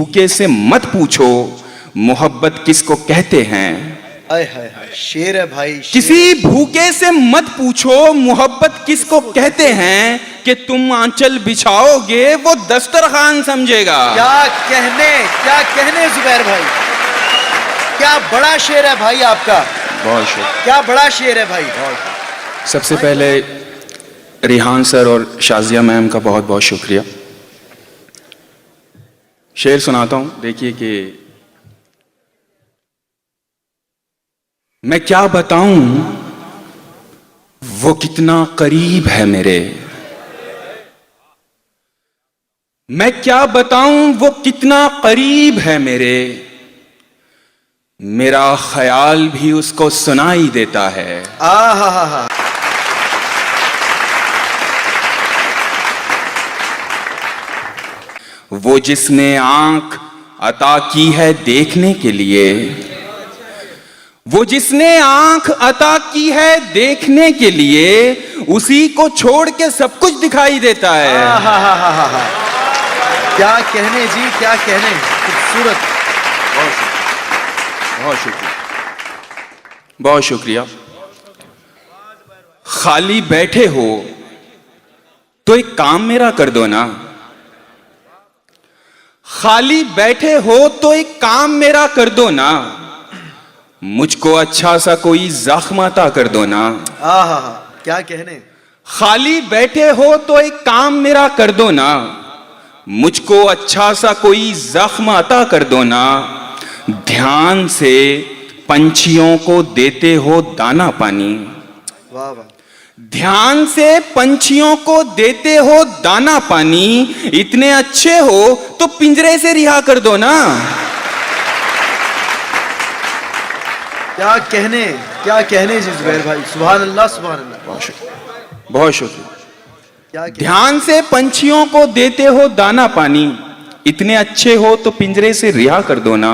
भूखे से मत पूछो मोहब्बत किसको कहते हैं। हाय हाय हाय, शेर है भाई, शेर। किसी भूखे से मत पूछो मोहब्बत किसको कहते हैं कि तुम आंचल बिछाओगे वो दस्तरखान समझेगा। क्या कहने जुबैर भाई, क्या बड़ा शेर है भाई आपका। बहुत शुक्रिया, क्या बड़ा शेर है भाई। सबसे पहले रिहान सर और शाजिया मैम का बहुत बहुत शुक्रिया। शेर सुनाता हूं, देखिए कि मैं क्या बताऊं वो कितना करीब है मेरे, मैं क्या बताऊं वो कितना करीब है मेरे, मेरा ख्याल भी उसको सुनाई देता है। आहा, वो जिसने आंख अता की है देखने के लिए, वो जिसने आंख अता की है देखने के लिए, उसी को छोड़ के सब कुछ दिखाई देता है। आहा, क्या कहने जी, क्या कहने, खूबसूरत। बहुत शुक्रिया, बहुत शुक्रिया। खाली बैठे हो तो एक काम मेरा कर दो ना, खाली बैठे हो तो एक काम मेरा कर दो ना, मुझको अच्छा सा कोई जख्म अता कर दो ना। आहा, क्या कहने। खाली बैठे हो तो एक काम मेरा कर दो ना, मुझको अच्छा सा कोई जख्म अता कर दो ना। ध्यान से पंछियों को देते हो दाना पानी, वाह वाह। ध्यान से पंछियों को देते हो दाना पानी, इतने अच्छे हो तो पिंजरे से रिहा कर दो ना। क्या कहने जी जुबैर भाई, सुभान अल्लाह सुभान अल्लाह। बहुत शुक्रिया, बहुत शुक्रिया। क्या कहने? ध्यान से पंछियों को देते हो दाना पानी, इतने अच्छे हो तो पिंजरे से रिहा कर दो ना।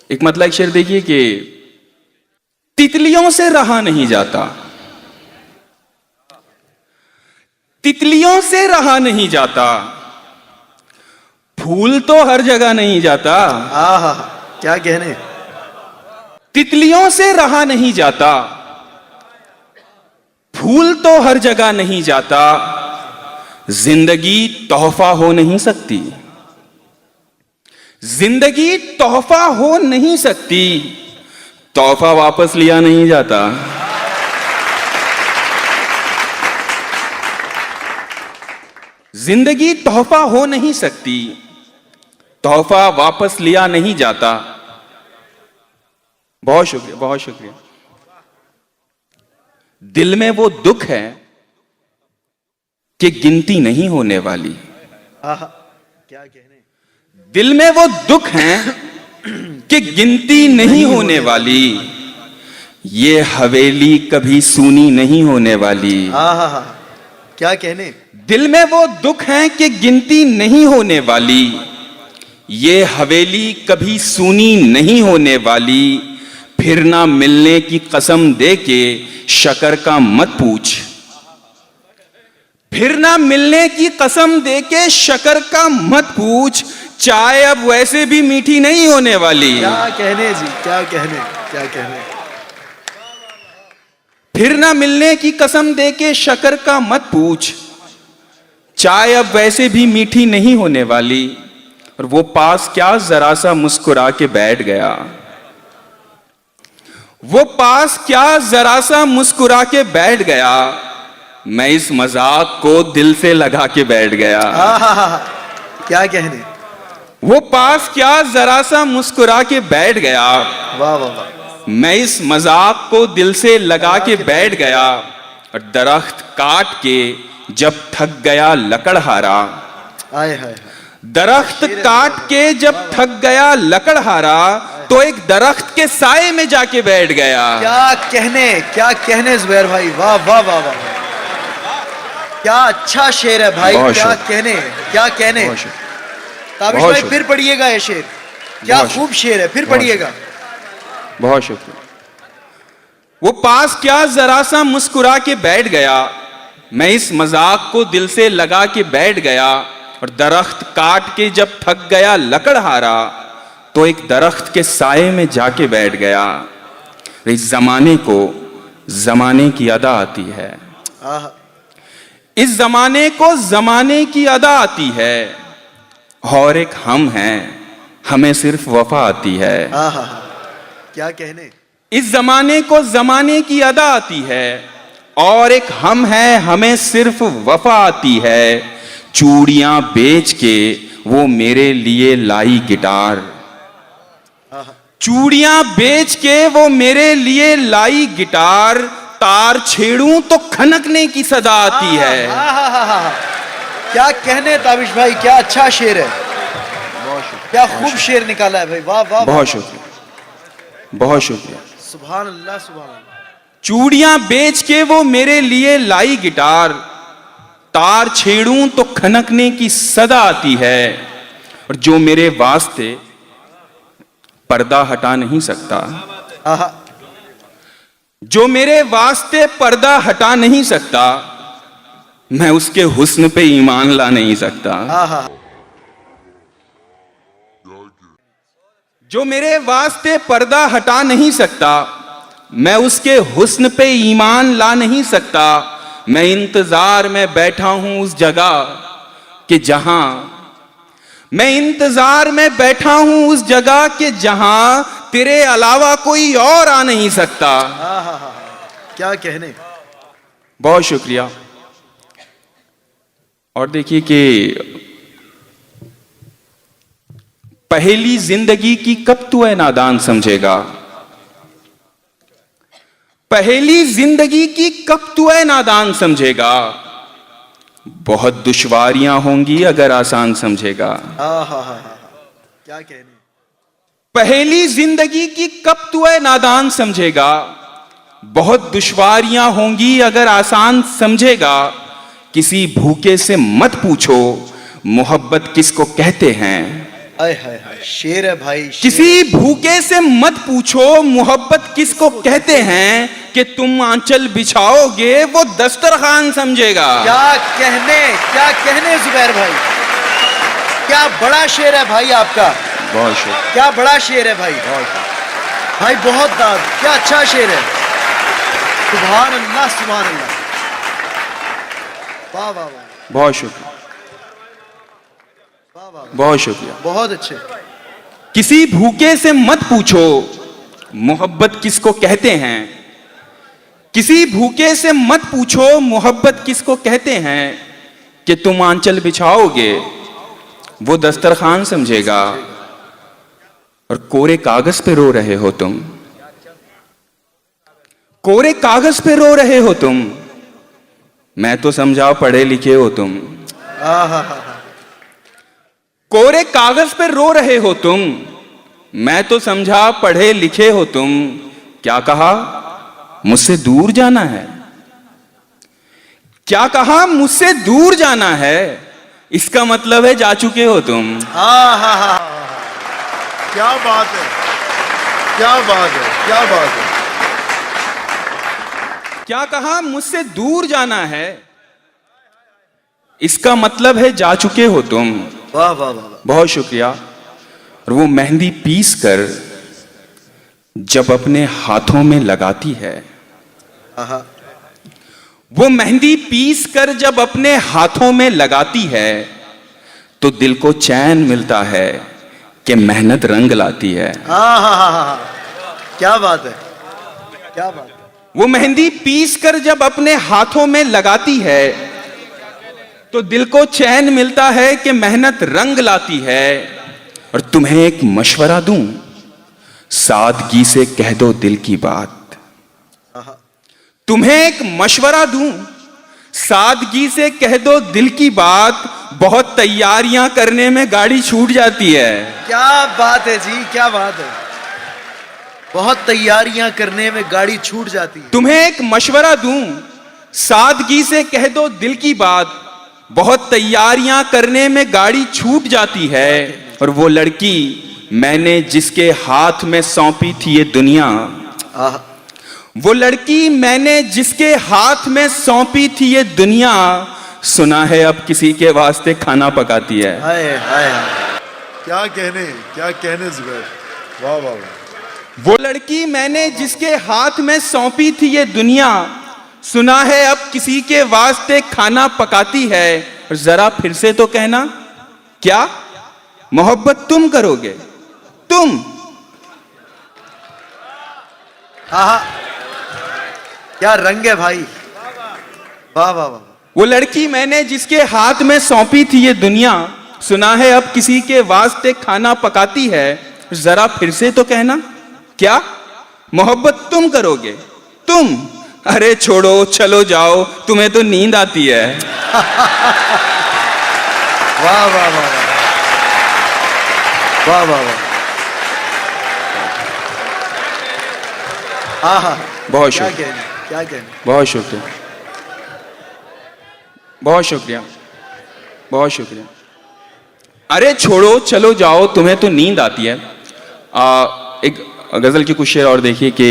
एक मतलब शेर देखिए कि तितलियों से रहा नहीं जाता, तितलियों से रहा नहीं जाता, फूल तो हर जगह नहीं जाता। आहा, क्या कहने। तितलियों से रहा नहीं जाता, फूल तो हर जगह नहीं जाता, जिंदगी तोहफा हो नहीं सकती, जिंदगी तोहफा हो नहीं सकती, तोहफा वापस लिया नहीं जाता। जिंदगी तोहफा हो नहीं सकती, तोहफा वापस लिया नहीं जाता। बहुत शुक्रिया, बहुत शुक्रिया। दिल में वो दुख है कि गिनती नहीं होने वाली, आहा, क्या कहने। दिल में वो दुख है कि गिनती नहीं होने वाली, ये हवेली कभी सूनी नहीं होने वाली। आहा, क्या कहने। दिल में वो दुख है कि गिनती नहीं होने वाली, ये हवेली कभी सूनी नहीं होने वाली। फिर ना मिलने की कसम दे के शक्कर का मत पूछ, फिर ना मिलने की कसम दे के शक्कर का मत पूछ, चाय अब वैसे भी मीठी नहीं होने वाली। क्या कहने जी, क्या कहने, क्या कहने। फिर ना मिलने की कसम दे के शक्कर का मत पूछ, चाय अब वैसे भी मीठी नहीं होने वाली। और वो पास क्या जरा सा मुस्कुरा के बैठ गया, वो पास क्या जरा सा मुस्कुरा के बैठ गया, मैं इस मजाक को दिल से लगा के बैठ गया। आहा, क्या कहने। वो पास क्या जरा सा मुस्कुरा के बैठ गया, वाह वाह वाह। मैं इस मजाक को दिल से लगा के बैठ गया। और दरख्त काट के जब थक गया लकड़हारा, आए हाय, दरख्त काट के जब थक गया लकड़हारा, तो एक दरख्त के साए में जाके बैठ गया। क्या कहने जुबैर भाई, वाह वाह वाह वाह। क्या अच्छा शेर है भाई, क्या कहने, क्या कहने। ताबिश भाई फिर पढ़िएगा ये शेर, क्या खूब शेर है, फिर पढ़िएगा। बहुत शुक्रिया। वो पास क्या जरा सा मुस्कुरा के बैठ गया, मैं इस मजाक को दिल से लगा के बैठ गया। और दरख्त काट के जब थक गया लकड़हारा तो एक दरख्त के साए में जाके बैठ गया। इस जमाने को जमाने की अदा आती है, इस जमाने को जमाने की अदा आती है, और एक हम हैं, हमें सिर्फ वफा आती है। क्या कहने। इस जमाने को जमाने की अदा आती है, और एक हम हैं, हमें सिर्फ वफा आती है। चूड़ियां बेच के वो मेरे लिए लाई गिटार, चूड़ियां बेच के वो मेरे लिए लाई गिटार, तार छेड़ूं तो खनकने की सदा आती है। क्या कहने ताबिश भाई, क्या अच्छा शेर है, क्या खूब शेर निकाला है भाई, वाह वाह। बहुत शुक्रिया, बहुत शुक्रिया। सुभान अल्लाह, सुभान अल्लाह। चूड़ियां बेच के वो मेरे लिए लाई गिटार, तार छेड़ूं तो खनकने की सदा आती है। और जो मेरे वास्ते पर्दा हटा नहीं सकता, जो मेरे वास्ते पर्दा हटा नहीं सकता, मैं उसके हुस्न पे ईमान ला नहीं सकता। जो मेरे वास्ते पर्दा हटा नहीं सकता, मैं उसके हुस्न पे ईमान ला नहीं सकता। मैं इंतजार में बैठा हूं उस जगह कि जहां, मैं इंतजार में बैठा हूं उस जगह के जहां तेरे अलावा कोई और आ नहीं सकता। क्या कहने। बहुत शुक्रिया। और देखिए कि पहली जिंदगी की कब तू है नादान समझेगा, पहली जिंदगी की कब तू है नादान समझेगा, बहुत दुश्वारियां होंगी अगर आसान समझेगा। क्या कहने। पहली जिंदगी की कब तू है नादान समझेगा, बहुत दुश्वारियां होंगी अगर आसान समझेगा। किसी भूखे से मत पूछो मोहब्बत किसको कहते हैं। हाय हाय हाय, शेर है भाई, शेर। किसी भूखे से मत पूछो मोहब्बत किसको कहते हैं, कि तुम आंचल बिछाओगे वो दस्तरखान समझेगा। क्या कहने जुबैर भाई, क्या बड़ा शेर है भाई आपका। बहुत शुक्रिया, क्या बड़ा शेर है भाई, भाई बहुत दाद, क्या अच्छा शेर है। सुभान अल्लाह, सुभान अल्लाह, वाह वाह वाह। बहुत शुक्रिया, बहुत शुक्रिया, बहुत अच्छे। किसी भूखे से मत पूछो मोहब्बत किसको कहते हैं, किसी भूखे से मत पूछो मोहब्बत किसको कहते हैं, कि तुम आंचल बिछाओगे वो दस्तरखान समझेगा। और कोरे कागज पे रो रहे हो तुम, कोरे कागज पे रो रहे हो तुम, मैं तो समझाओ पढ़े लिखे हो तुम। कोरे कागज पे रो रहे हो तुम, मैं तो समझा पढ़े लिखे हो तुम। क्या कहा मुझसे दूर जाना है, क्या कहा मुझसे दूर जाना है, इसका मतलब है जा चुके हो तुम। क्या बात है, क्या बात है, क्या बात है। क्या कहा मुझसे दूर जाना है, इसका मतलब है जा चुके हो तुम। वाह वाह वाह, बहुत शुक्रिया। और वो मेहंदी पीस कर जब अपने हाथों में लगाती है, वो मेहंदी पीस कर जब अपने हाथों में लगाती है, तो दिल को चैन मिलता है कि मेहनत रंग लाती है। क्या बात है, क्या बात है। वो मेहंदी पीस कर जब अपने हाथों में लगाती है, तो दिल को चैन मिलता है कि मेहनत रंग लाती है। और तुम्हें एक मशवरा दूं, सादगी से कह दो दिल की बात। तुम्हें एक मशवरा दूं, सादगी से कह दो दिल की बात, बहुत तैयारियां करने में गाड़ी छूट जाती है। क्या बात है जी, क्या बात है। बहुत तैयारियां करने में गाड़ी छूट जाती है। तुम्हें एक मशवरा दूं, सादगी से कह दो दिल की बात, बहुत तैयारियां करने में गाड़ी छूट जाती है। और वो लड़की मैंने जिसके हाथ में सौंपी थी ये दुनिया, वो लड़की मैंने जिसके हाथ में सौंपी थी ये दुनिया, सुना है अब किसी के वास्ते खाना पकाती है। हाय हाय हाय। क्या कहने जुबैर, वाह वाह वाह। वो लड़की मैंने जिसके हाथ में सौंपी थी ये दुनिया, सुना है अब किसी के वास्ते खाना पकाती है। और जरा फिर से तो कहना, क्या मोहब्बत तुम करोगे? तुम? हाँ, क्या रंग है भाई, वाह वाह वाह। वो लड़की मैंने जिसके हाथ में सौंपी थी ये दुनिया, सुना है अब किसी के वास्ते खाना पकाती है। जरा फिर से तो कहना, क्या मोहब्बत तुम करोगे? तुम? अरे छोड़ो चलो जाओ, तुम्हें तो नींद आती है। वाह वाह वाह वाह वाह वाह। हाँ, बहुत क्या शुक्रिया, कहने, क्या कहने। बहुत शुक्रिया, बहुत शुक्रिया, बहुत शुक्रिया। अरे छोड़ो चलो जाओ, तुम्हें तो नींद आती है। एक गजल की कुछ शेर और देखिए कि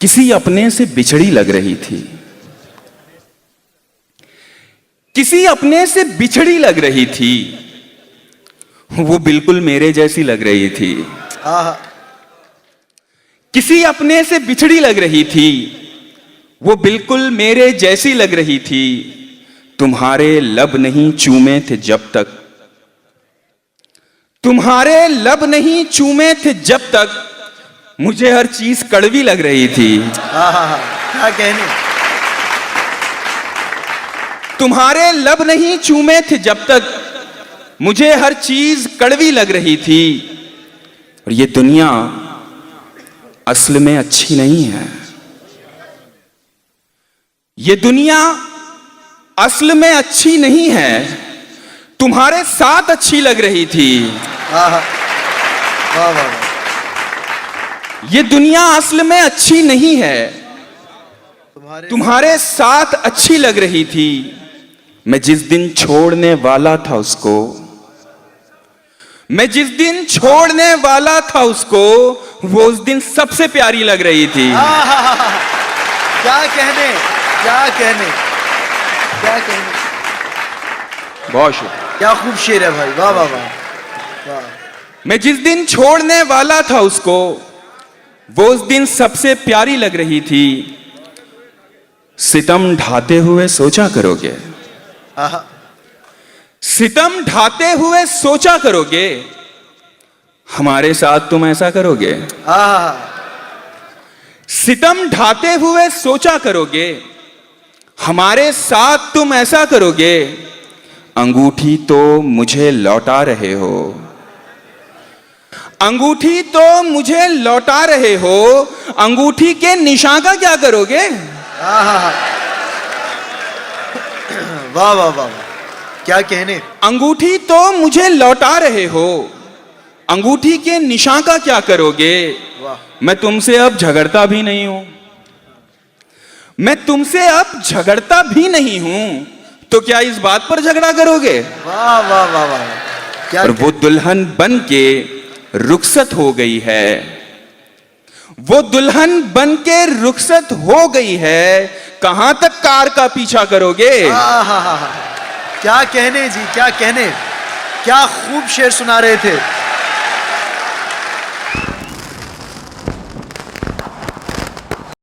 किसी अपने से बिछड़ी लग रही थी, किसी अपने से बिछड़ी लग रही थी, वो बिल्कुल मेरे जैसी लग रही थी। हाँ, किसी अपने से बिछड़ी लग रही थी, वो बिल्कुल मेरे जैसी लग रही थी। तुम्हारे लब नहीं चूमे थे जब तक, तुम्हारे लब नहीं चूमे थे जब तक, मुझे हर चीज कड़वी लग रही थी। हाँ, क्या कहने। तुम्हारे लब नहीं चूमे थे जब तक, मुझे हर चीज कड़वी लग रही थी। और ये दुनिया असल में अच्छी नहीं है, ये दुनिया असल में अच्छी नहीं है, तुम्हारे साथ अच्छी लग रही थी। हाँ, वाह वाह। ये दुनिया असल में अच्छी नहीं है, तुम्हारे साथ अच्छी लग रही थी। मैं जिस दिन छोड़ने वाला था उसको, मैं जिस दिन छोड़ने वाला था उसको, वो उस दिन सबसे प्यारी लग रही थी। क्या कहने, क्या कहने, क्या कहने। बहुत शुक्रिया, क्या खूब शेर है भाई, वाह वाह वाह वाह। मैं जिस दिन छोड़ने वाला था उसको, वो उस दिन सबसे प्यारी लग रही थी। सितम ढाते हुए सोचा करोगे, हाँ, सितम ढाते हुए सोचा करोगे, हमारे साथ तुम ऐसा करोगे। हाँ, सितम ढाते हुए सोचा करोगे, हमारे साथ तुम ऐसा करोगे। अंगूठी तो मुझे लौटा रहे हो, अंगूठी तो मुझे लौटा रहे हो, अंगूठी के निशान का क्या करोगे? हाँ, वाह वाह वाह, क्या कहने। अंगूठी तो मुझे लौटा रहे हो, अंगूठी के निशान का क्या करोगे? वाह। मैं तुमसे अब झगड़ता भी नहीं हूं, मैं तुमसे अब झगड़ता भी नहीं हूं, तो क्या इस बात पर झगड़ा करोगे? वाह वाह वाह वाह, क्या और वो दुल्हन बन के रुखसत हो गई है, वो दुल्हन बन के रुखसत हो गई है, कहां तक कार का पीछा करोगे? क्या कहने जी, क्या कहने। क्या खूब शेर सुना रहे थे।